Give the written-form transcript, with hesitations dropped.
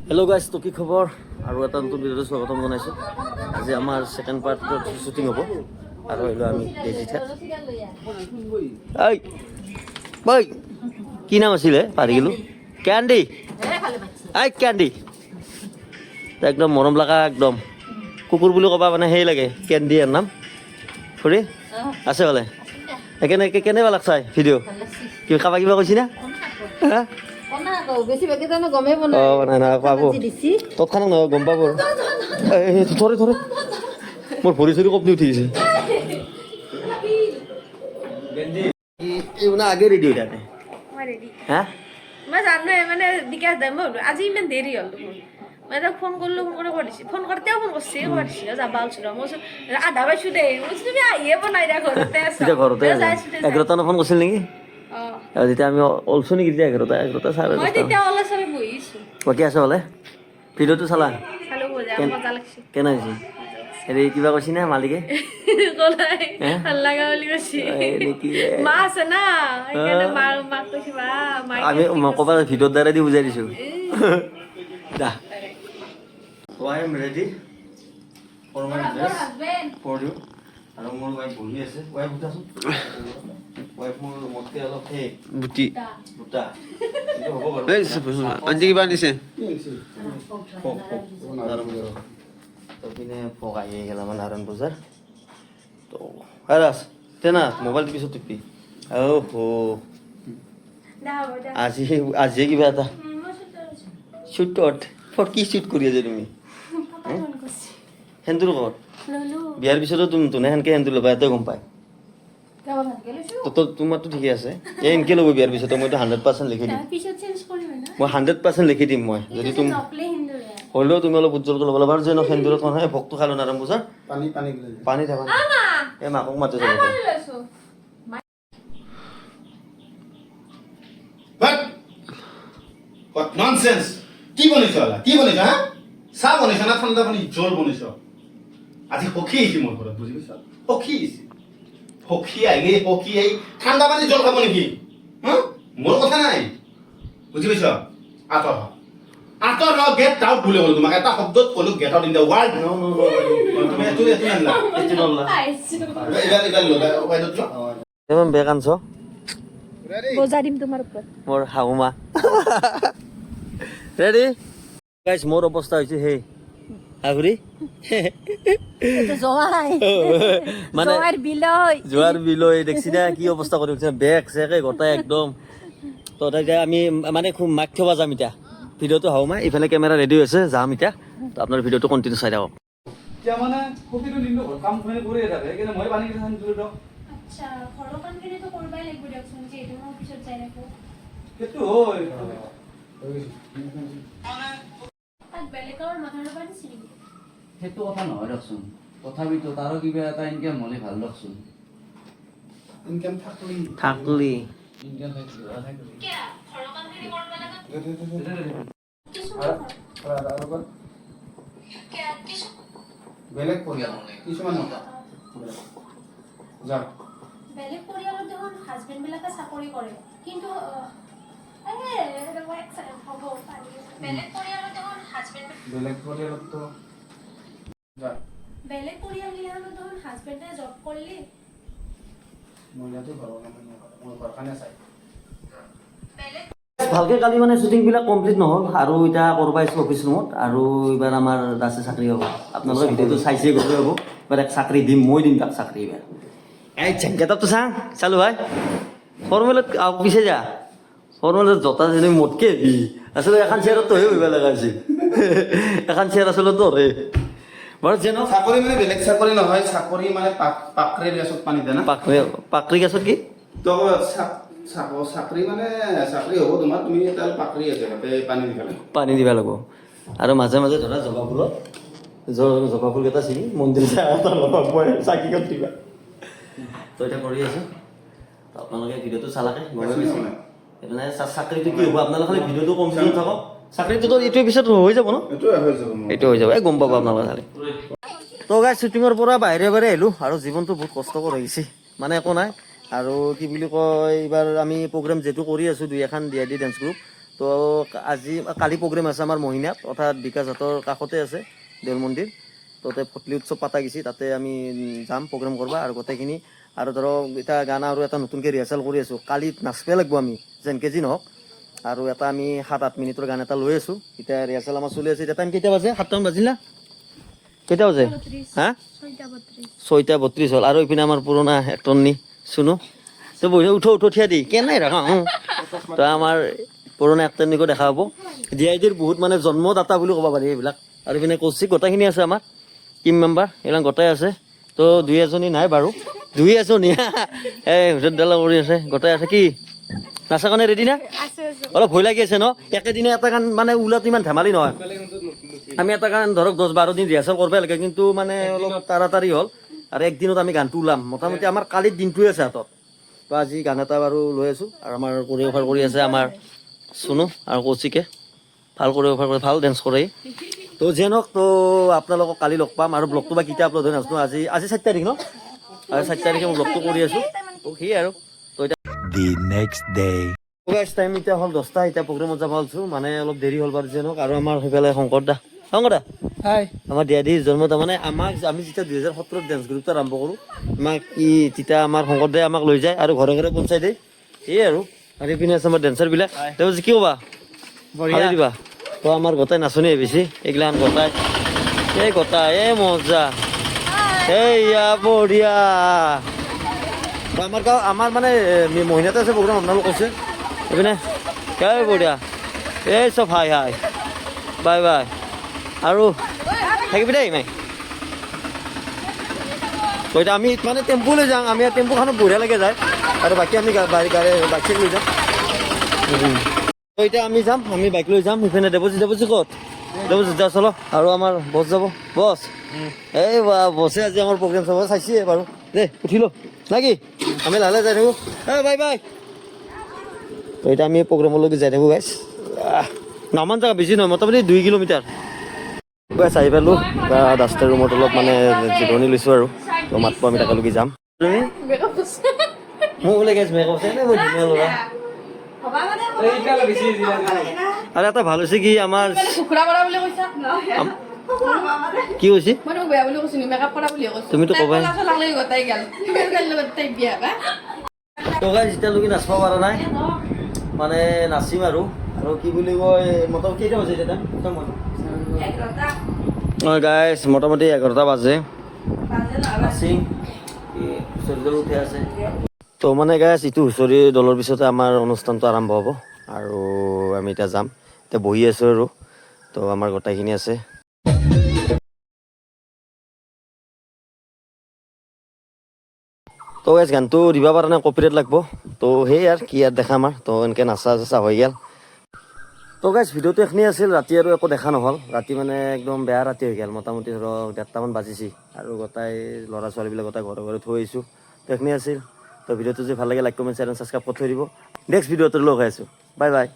Hello' guys, তো কি খবৰ? আৰু এটা নতুন ভিডিঅ'টো স্বাগতম জনাইছোঁ। আজি আমাৰ ছেকেণ্ড পাৰ্টত শ্বুটিং হ'ব আৰু আহিলোঁ আমি ডেজিঠাত। ঐ কি নাম আছিলে পাহৰি গ'লোঁ। কেণ্ডি, কেণ্ডি একদম মৰম লগা, একদম কুকুৰ বুলি ক'বা মানে সেই লাগে, কেণ্ডি এৰ নাম। খুৰী আছে বোলে? কেনেকুৱা লাগছে ভিডিঅ'? কিবা কাবা কিবা কৈছি না? পাব তৎক্ষণাত নহয়, গম পাব। ধৰে ধৰে মোৰ ভৰি চৰি কপনি উঠি গৈছে। আগে ৰেডি হৈ থাকে হা? মই জানো মানে বিকাশ দাই মই আজি ইমান দেৰি হ'ল দেখোন। মই তাক ফোন কৰিলোঁ, ফোন কৰি দিছে, ফোন কৰোঁতেও ফোন কৰিছে, যাবা ওলছো ৰ। মই আধা পাইছোঁ দেই, মই তুমি আহিয়ে বনাই দিয়া ঘৰতে আছা। ঘৰতে 11টা ফোন কৰিছিল নেকি? যেতিয়া আমি ওলছো নেকি তেতিয়া 11টা চাৰে 10টা। মই তেতিয়া অলপ চলপ বহিছোঁ। বাকী আছে বোলে? ভিডিঅ'টো চালা? চালো, মজা লাগছে। কেনে হৈছে? হেৰি কিবা কৈছি না মালিকে? কলাই ভাল লাগা বুলি কৈছে। মা আছে না, সেইকাৰণে মাক কৈছে আমি ক'ৰবাত ভিডিঅ'ৰ দ্বাৰা দি বুজাই দিছোঁ। দা I am ready for my dress for you. আৰু মোৰ ৱাইফ বহি আছে। ৱাইফ উঠাচোন। ৱাইফ মোৰ মোতকে অলপ সেই বুটি বুটা হ'ব বাৰু। আনজি কিবা আনিছে? তো পিনে ফক আহি গেল আমাৰ নাৰায়ণ বজাৰ। তো আৰাস তেনা মোবাইল পিছত টিপি আজি কিবা এটা শ্বুটত ফৰ কি শ্বুট কৰি আছে তুমি? সেন্দুৰ ক'ত? বিয়াৰ পিছতো তুমি সেনকে সেন্দুৰ ল'বা, এতে গম পায়। তোমাৰতো ঠিকে আছে, এনকে ল'ব বিয়াৰ পিছত। মইতো 100% লিখি দিম, মই 100% লিখি দিম। মই যদি তুমি হ'লেও তুমি অলপ উজ্জ্বলকৈ ল'ব লাগিব। যে ন সেন্দুৰত নহয় ভোগটো খালো নাৰায়ণ বজাৰ পানী থাকা এই মাকক মাতে যাব। What nonsense! কি বনিছ আলা? কি বনিছ হা? চাহ বনিছ না ঠাণ্ডা পানী জল বনিছ? আজি সখী আহিছে মোৰ ঘৰত, বুজি পাইছ? সখী আহিছে, সখী আহি ঠাণ্ডা পানী জল খাব নেকি? মোৰ কথা নাই, বুজি পাইছ? আঁতৰ গেট আউট বুলি ক'লো তোমাক। এটা শব্দত ক'লো get out in the world. তুমি এইটো নানিলা, ইমান বেয়া কানছ বজা দিম তোমাৰ ওপৰত। মোৰ শাহুমা। ৰেডি গাইজ, মোৰ অৱস্থা হৈছে সেই হাগুৰি মানে যোৱাৰ বিলৈ দেখছি না কি অৱস্থা কৰি উঠিছে। বেগ চেকে গোটাই একদম। তো এতিয়া আমি মানে খুব মাক থবা যাম এতিয়া। ভিডিঅ'টো শাহুমা ইফালে কেমেৰা ৰেডি হৈছে, যাম এতিয়া। তো আপোনাৰ ভিডিঅ'টো কণ্টিনিউ চাই থাকক। এতিয়া মানে সখীটো দিনটো কাম কৰিয়ে থাকে, সেইকাৰণে মই পানী কেইটা আনি দিলোঁ। আচ্ছা, ঘৰৰ কামখিনিতো কৰিবই লাগিব দিয়কচোন, যিহেতু মই অফিচত যাই থাকো। সেইটো হয়। তাক বেলেগৰ মাথা নাপাই দিছে নেকি? সেইটো কথা নহয় ৰকচোন, তথাপিতো তাৰো কিবা এটা ইনকাম হ'লে ভাল ৰকচোন। ইনকাম থাকলি ইনকাম থাকিলে কিয়? ঘৰৰ কামখিনি কৰিব লাগে। বেলেগ পৰিয়াল কিছুমান যা বেলেগ পৰিয়ালত দেখোন হাজবেণ্ডবিলাকে চাকৰি কৰে, কিন্তু বেলেগ পৰিয়ালতো যা বেলেগ পৰিয়ালবিলাকত দেখোন হাজবেণ্ডে জব কৰিলে। মহিলাটো ঘৰৰ কাম নকৰে, মোৰ ঘৰখনে চাই। ভালকে কালি মানে শ্বুটিংবিলাক কমপ্লিট নহ'ল আৰু এতিয়া কৰিব আহিছোঁ অফিচ ৰুমত। আৰু এইবাৰ আমাৰ দাসে চাকৰি হ'ব। আপোনালোকে ভিডিঅ'টো চাইছে গ'লে হ'ব। এইবাৰ এক চাকৰি দিম, মই দিম তাক চাকৰি। এইবাৰ এই চেংকেটাপটো চাং চালো ভাই ফৰ্মেলত পিছে যা ফৰ্মেলত জোতা যেনে মোতকে দি আচলতে এখন চেয়াৰত তহে হইব লগা হৈছে। এখন চেয়াৰ আচলতে তোৰে বাৰু যেন চাকৰি মানে বেলেগ চাকৰি নহয়, চাকৰি মানে পাকৰি গেছত পানী দিয়ে না। পাকৰি গেছত কি তো চাকৰি মানে চাকৰি হ'ব তোমাৰ, তুমি এটা পাকৰি আছে তাতে পানী দিবা লাগিব। আৰু মাজে মাজে ধৰা জবা ফুল কেইটা ছিঙি মন্দিৰ চাকি কাট দিবা। তো এতিয়া কৰি আছোঁ। আপোনালোকে ভিডিঅ'টো চালাকে গমে পাইছে। সেইকাৰণে চাকৰিটো কি হ'ব, আপোনালোকে খালি ভিডিঅ'টো কমপ্লিট থাকক। চাকৰিটোতো এইটোৰ পিছত হৈ যাব ন? এইটো হৈ যাব, এই গম পাব আপোনালোকে খালি। তো গাইজ, শ্বুটিঙৰ পৰা বাহিৰে আহিলোঁ আৰু জীৱনটো বহুত কষ্টকৰ হৈ গৈছে। মানে একো নাই আৰু কি বুলি কয়, এইবাৰ আমি প্ৰগ্ৰেম যিহেতু কৰি আছোঁ 2 এখন DID ডান্স গ্ৰুপ। তো আজি কালি প্ৰগ্ৰেম আছে আমাৰ মহিনাত অৰ্থাৎ বিকাশহাটৰ কাষতে আছে দেউল মন্দিৰ, তাতে ফটলি উৎসৱ পাতা গৈছে, তাতে আমি যাম প্ৰগ্ৰেম কৰিব আৰু গোটেইখিনি। আৰু ধৰক এতিয়া গানা আৰু এটা নতুনকৈ ৰিহাৰ্চেল কৰি আছোঁ, কালি নাচব লাগিব আমি যেনকৈ যি নহওক। আৰু এটা আমি 7-8 মিনিটৰ গান এটা লৈ আছোঁ, এতিয়া ৰিহাৰ্চেল আমাৰ চলি আছে। এতিয়া টাইম কেইটা বাজে? 7টামান বাজিল না? কেইটা বাজে? হা 6:32 হ'ল। আৰু এইপিনে আমাৰ পুৰণা এক্টৰনি চুনু তো বহি উঠো থিয়া দি কেনে ৰাখা তো আমাৰ পুৰণা এক্টৰনিকো দেখা পাব। DIDৰ বহুত মানে জন্মদাতা বুলি ক'ব পাৰি এইবিলাক। আৰু এইপিনে কৌশিক গোটেইখিনি আছে আমাৰ টিম মেম্বাৰ, এইবিলাক গোটাই আছে। তো 2-এজনী নাই বাৰু, 2-এজনী এই হুচৰডালা কৰি আছে, গোটাই আছে। কি নাচা কাৰণে ৰেডি না? অলপ ভয় লাগি আছে ন? একেদিনে এটা গান মানে ওলোৱাটো ইমান ধেমালি নহয়। আমি এটা গান ধৰক 10-12 দিন ৰিহাৰ্চেল কৰিব লাগে, কিন্তু মানে অলপ তাড়াতাড়ি হ'ল আৰু একদিনত আমি গানটো ওলাম। মোটামুটি আমাৰ কালিৰ দিনটোৱে আছে হাতত। তো আজি গান এটা বাৰু লৈ আছোঁ আৰু আমাৰ কোৰিঅ'গ্ৰাফাৰ কৰি আছে আমাৰ চুনু আৰু কৌশিকে, ভাল কোৰিঅ'গ্ৰাফাৰ কৰে, ভাল ডেন্স কৰে। তো যেন হওক, তো আপোনালোকক কালি লগ পাম। আৰু ব্লগটো বা কেতিয়া আপলোড হয় নাজানো। আজি 7 তাৰিখ ন? আৰু 7 তাৰিখে মই ব্লগটো কৰি আছোঁ। তো সেয়ে আৰু তো এতিয়া টাইম এতিয়া হ'ল 10টা, এতিয়া প্ৰগ্ৰেমত যাব ওলাইছোঁ। মানে অলপ দেৰি হ'ল বাৰু যেন হওক। আৰু আমাৰ সেইফালে শংকৰ দা আমাৰ DIDৰ জন্ম তাৰমানে আমি যেতিয়া 2017 ডেন্স গ্ৰুপটো আৰম্ভ কৰোঁ, আমাক তেতিয়া আমাৰ শংকৰদাই আমাক লৈ যায় আৰু ঘৰে ঘৰে পঞ্চাই দিয়ে। সেয়ে আৰু এইপিনে আছে আমাৰ ডেন্সাৰবিলাক। তাৰপিছত কি ক'বা? ভালে দিবা। তো আমাৰ গোটাই নাচনি বেছি এইগিলান গোটাই মজা এইয়া বঢ়িয়া। তো আমাৰ মানে মহিনাতে আছে প্ৰগ্ৰাম, আপোনালোক কৈছে এইপিনে বঢ়িয়া। এই চব হাই বাই আৰু থাকিবি দেই মাই। তো এতিয়া আমি মানে টেম্পু লৈ যাওঁ, আমি টেম্পুখনত বঢ়িয়া লাগে যায় আৰু বাকী আমি বাইক লৈ যাম। তো এতিয়া আমি যাম, আমি বাইক লৈ যাম। সেইপিনে দেৱজিৎ ক'ত? দেৱজিৎ যা চলো। আৰু আমাৰ বছ যাব, বছ এই বছে আজি আমাৰ প্ৰগ্ৰেম চাব চাইছে বাৰু দেই, উঠিলো নাকি? আমি লাহে যাই থাকোঁ। বাই। তো এতিয়া আমি প্ৰগ্ৰেমলৈকে যাই থাকোঁ গাইছ। নামান জেগা বেছি নহয়, মোটামুটি 2 কিলোমিটাৰ। আহি পালোঁ, ডাষ্টাৰ ৰুমত অলপ মানে জিৰণি লৈছোঁ আৰু। তো মাত্ৰ আমি তালৈকে যাম। তুমি মোক বোলে গেছ মেকআপ আছে মই ধুনীয়া ল'ৰা। আৰু এটা ভাল হৈছে কি আমাৰ কি হৈছে তুমিতো ক'বাই। তো গাইছ এতিয়ালৈকে নাচিব পৰা নাই, মানে নাচিম আৰু কি বুলি কয় মোটামুটি কেইটা বাজে এতিয়া? গাইছ মোটামুটি 11টা বাজে। নাচিম হুঁচৰি উঠি আছে। তো মানে গাইছ ইটো হুঁচৰি দলৰ পিছতে আমাৰ অনুষ্ঠানটো আৰম্ভ হ'ব আৰু আমি এতিয়া যাম। এতিয়া বহি আছোঁ আৰু তো আমাৰ গোটেইখিনি আছে। তো গাইছ গানটো দিব পৰা নাই, কপিৰাইট লাগব। তো সেই আৰু কি আৰু দেখাম আৰু তো এনেকৈ নাচা হৈ গ'ল। তো গাইছ ভিডিঅ'টো এইখিনি আছিল। ৰাতি আৰু একো দেখা নহ'ল, ৰাতি মানে একদম বেয়া ৰাতি হৈ গ'ল। মোটামুটি ধৰক 1:30মান বাজিছে আৰু গোটাই ল'ৰা ছোৱালীবিলাক গোটাই ঘৰে থৈ আহিছোঁ। তো এইখিনি আছিল। তো ভিডিঅ'টো যদি ভাল লাগে লাইক কমেণ্ট শ্বেয়াৰ ছাবস্ক্ৰাইব কৰি থৈ দিব। নেক্সট ভিডিঅ'টো লগ হৈ আছোঁ। বাই।